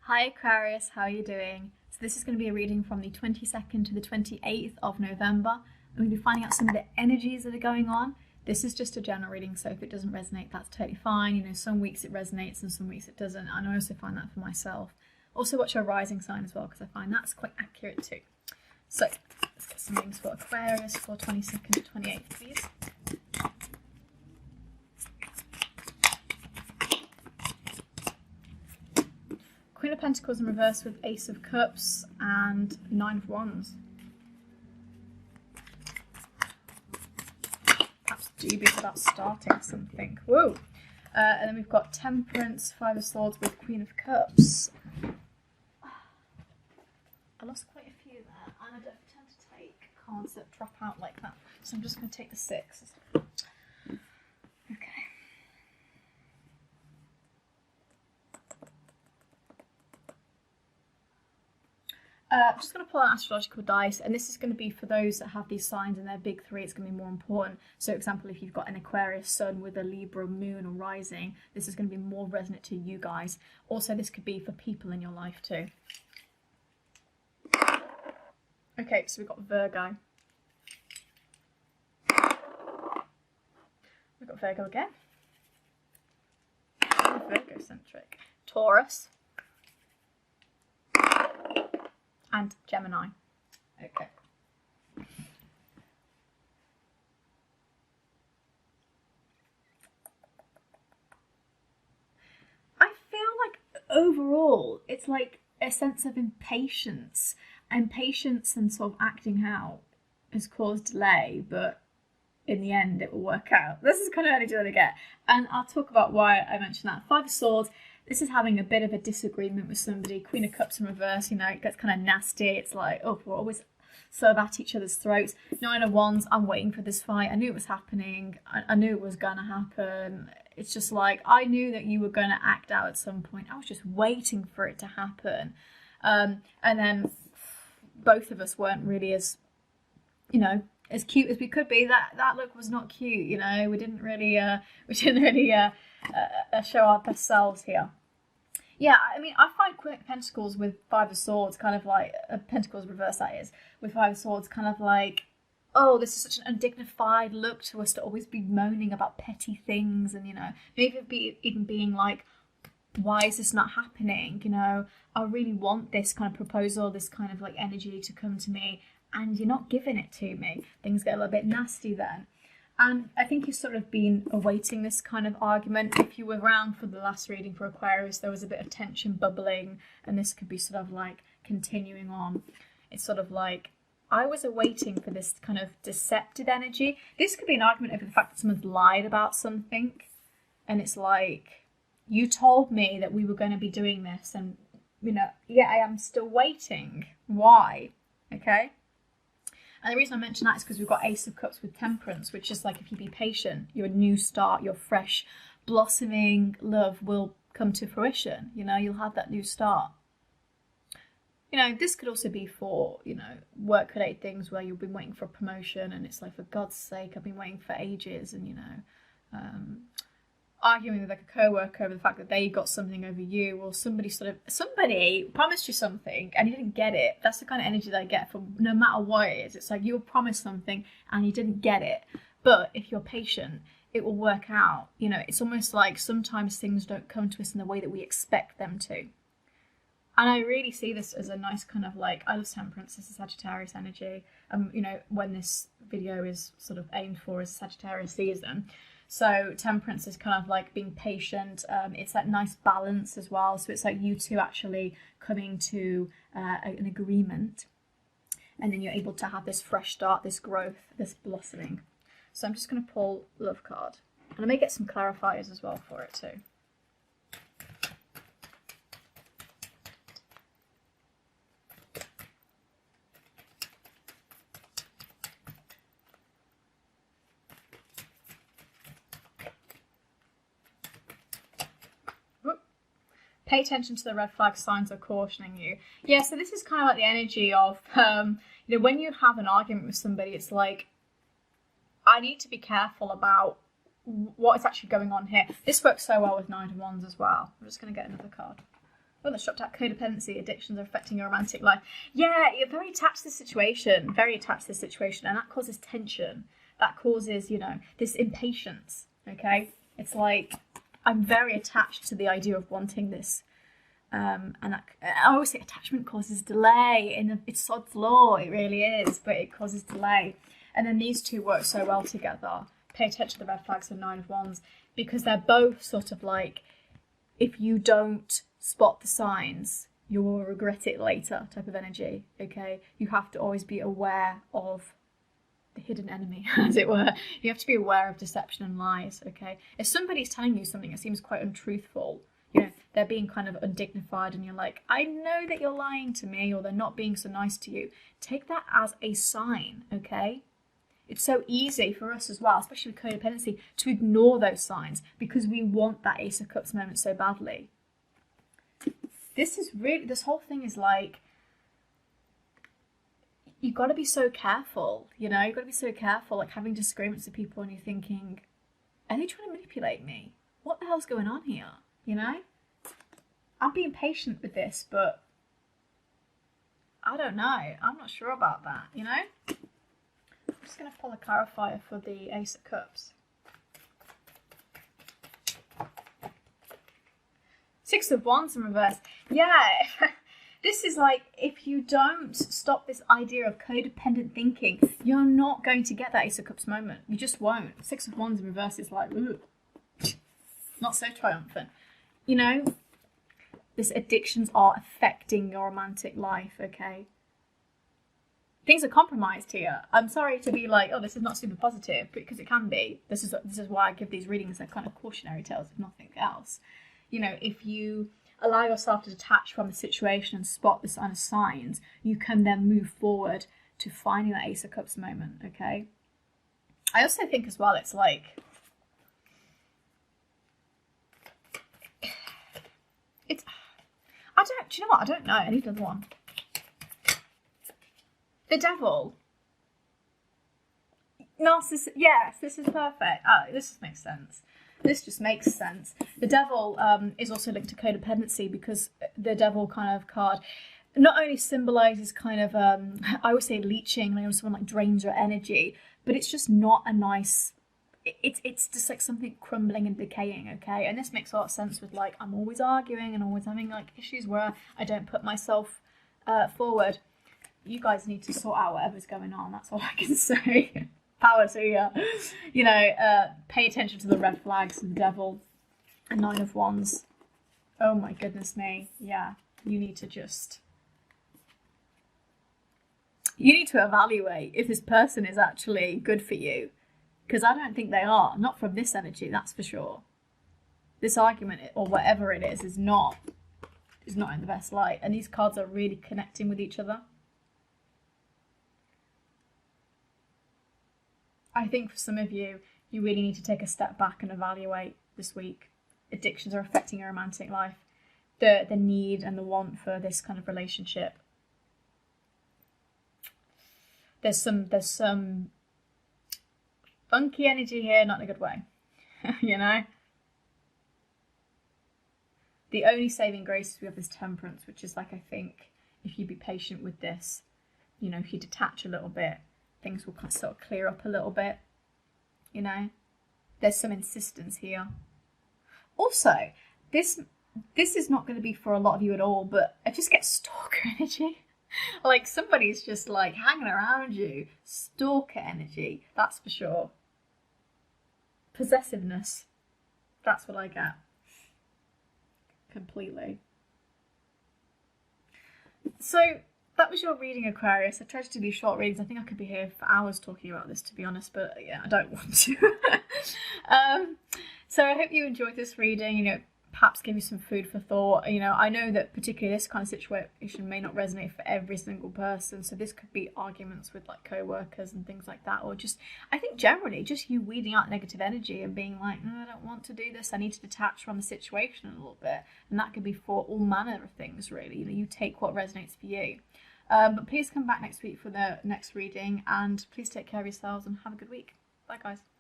Hi Aquarius, how are you doing? So this is going to be a reading from the 22nd to the 28th of November. I'm going to be finding out some of the energies that are going on. This is just a general reading, so if it doesn't resonate, that's totally fine. You know, some weeks it resonates and some weeks it doesn't. And I also find that for myself. Also watch your rising sign as well, because I find that's quite accurate too. So let's get some readings for Aquarius for 22nd to 28th, please. Queen of Pentacles in reverse with Ace of Cups and Nine of Wands. Perhaps dubious about starting something. Whoa! And then we've got Temperance, Five of Swords with Queen of Cups. I lost quite a few there, and I don't tend to take cards that drop out like that. So I'm just going to take the six. Okay. I'm just going to pull out astrological dice, and this is going to be for those that have these signs in their big three. It's going to be more important. So, for example, if you've got an Aquarius sun with a Libra moon or rising, this is going to be more resonant to you guys. Also, this could be for people in your life too. Okay, so we've got Virgo. We've got Virgo again. Virgo-centric. Taurus. And Gemini. Okay. I feel like overall it's like a sense of impatience. Impatience and sort of acting out has caused delay, but in the end it will work out. This is kind of energy that I get. And I'll talk about why I mentioned that. Five of Swords. This is having a bit of a disagreement with somebody. Queen of Cups in reverse, you know, it gets kind of nasty. It's like, oh, we're always sort of at each other's throats. Nine of Wands, I'm waiting for this fight. I knew it was happening. I knew it was going to happen. It's just like, I knew that you were going to act out at some point. I was just waiting for it to happen. And then both of us weren't really as, you know, as cute as we could be. That look was not cute, you know. We didn't really show our best selves here. Yeah, I mean, I find Queen of Pentacles with Five of Swords kind of like, Pentacles reverse that is, with Five of Swords kind of like, oh, this is such an undignified look to us to always be moaning about petty things, and, you know, maybe even being like, why is this not happening? You know, I really want this kind of proposal, this kind of like energy to come to me, and you're not giving it to me. Things get a little bit nasty then. And I think you've sort of been awaiting this kind of argument. If you were around for the last reading for Aquarius, there was a bit of tension bubbling, and this could be sort of like continuing on. It's sort of like, I was awaiting for this kind of deceptive energy. This could be an argument over the fact that someone's lied about something, and it's like, you told me that we were going to be doing this, and, you know, yeah, I am still waiting. Why? Okay. And the reason I mention that is because we've got Ace of Cups with Temperance, which is like, if you be patient, your new start, your fresh, blossoming love will come to fruition. You know, you'll have that new start. You know, this could also be for, you know, work-related things where you've been waiting for a promotion, and it's like, for God's sake, I've been waiting for ages, and, you know, arguing with like a co-worker over the fact that they got something over you, or somebody promised you something and you didn't get it. That's the kind of energy that I get from no matter what it is. It's like, you were promised something and you didn't get it, but if you're patient, it will work out. You know, it's almost like sometimes things don't come to us in the way that we expect them to. And I really see this as a nice kind of like, I love Temperance, this is Sagittarius energy. You know, when this video is sort of aimed for as Sagittarius season. So Temperance is kind of like being patient. It's that nice balance as well. So it's like you two actually coming to an agreement, and then you're able to have this fresh start, this growth, this blossoming. So I'm just going to pull Love card, and I may get some clarifiers as well for it too. Pay attention to the red flag signs are cautioning you. Yeah, so this is kind of like the energy of, you know, when you have an argument with somebody, it's like, I need to be careful about what is actually going on here. This works so well with Nine of Wands as well. I'm just going to get another card. Oh, that's dropped out. Codependency, addictions are affecting your romantic life. Yeah, you're very attached to the situation. Very attached to the situation. And that causes tension. That causes, you know, this impatience. Okay? It's like, I'm very attached to the idea of wanting this. And I always say attachment causes delay. It's sod's law. It really is. But it causes delay. And then these two work so well together. Pay attention to the red flags of 9 of Wands. Because they're both sort of like, if you don't spot the signs, you will regret it later type of energy. Okay, you have to always be aware of the hidden enemy, as it were. You have to be aware of deception and lies. Okay, if somebody's telling you something that seems quite untruthful, you know, they're being kind of undignified, and you're like, I know that you're lying to me, or they're not being so nice to you, take that as a sign. Okay, it's so easy for us as well, especially with codependency, to ignore those signs because we want that Ace of Cups moment so badly. This whole thing is like, you've got to be so careful, you know, you've got to be so careful, like having disagreements with people and you're thinking, are they trying to manipulate me? What the hell's going on here? You know? I'm being patient with this, but I don't know. I'm not sure about that, you know? I'm just going to pull a clarifier for the Ace of Cups. 6 of Wands in reverse. Yeah, this is like, if you don't stop this idea of codependent thinking, you're not going to get that Ace of Cups moment. You just won't. 6 of Wands in reverse is like, ooh, not so triumphant. You know, these addictions are affecting your romantic life, okay? Things are compromised here. I'm sorry to be like, oh, this is not super positive, because it can be. This is why I give these readings as kind of cautionary tales, if nothing else. You know, if you allow yourself to detach from the situation and spot the kind of signs, you can then move forward to finding that Ace of Cups moment, okay? I also think as well, it's like, do you know what? I don't know. I need another one. The Devil. Narcissist. Yes, this is perfect. This just makes sense. This just makes sense. The Devil is also linked to codependency, because the Devil kind of card not only symbolises kind of, I would say leeching, like someone like drains your energy, but it's just not a nice, it's just like something crumbling and decaying, okay? And this makes a lot of sense with like, I'm always arguing and always having like issues where I don't put myself forward. You guys need to sort out whatever's going on, that's all I can say. Power to you. You know, pay attention to the red flags of the Devil and 9 of Wands. Oh my goodness me. Yeah, you need to evaluate if this person is actually good for you, because I don't think they are. Not from this energy, that's for sure. This argument, or whatever it is not in the best light, and these cards are really connecting with each other. I think for some of you, you really need to take a step back and evaluate this week. Addictions are affecting your romantic life. The need and the want for this kind of relationship. There's some funky energy here, not in a good way. You know? The only saving grace is we have this Temperance, which is like, I think, if you be patient with this, you know, if you detach a little bit, things will kind of sort of clear up a little bit, you know. There's some insistence here. Also, this is not going to be for a lot of you at all, but I just get stalker energy. Like somebody's just like hanging around you. Stalker energy, that's for sure. Possessiveness, that's what I get. Completely. So that was your reading, Aquarius. I tried to do these short readings. I think I could be here for hours talking about this, to be honest, but yeah, I don't want to. So I hope you enjoyed this reading, you know, perhaps give you some food for thought. You know, I know that particularly this kind of situation may not resonate for every single person, so this could be arguments with like co-workers and things like that, or just, I think generally, just you weeding out negative energy and being like, no, I don't want to do this, I need to detach from the situation a little bit, and that could be for all manner of things, really. You know, you take what resonates for you. But please come back next week for the next reading, and please take care of yourselves and have a good week. Bye, guys.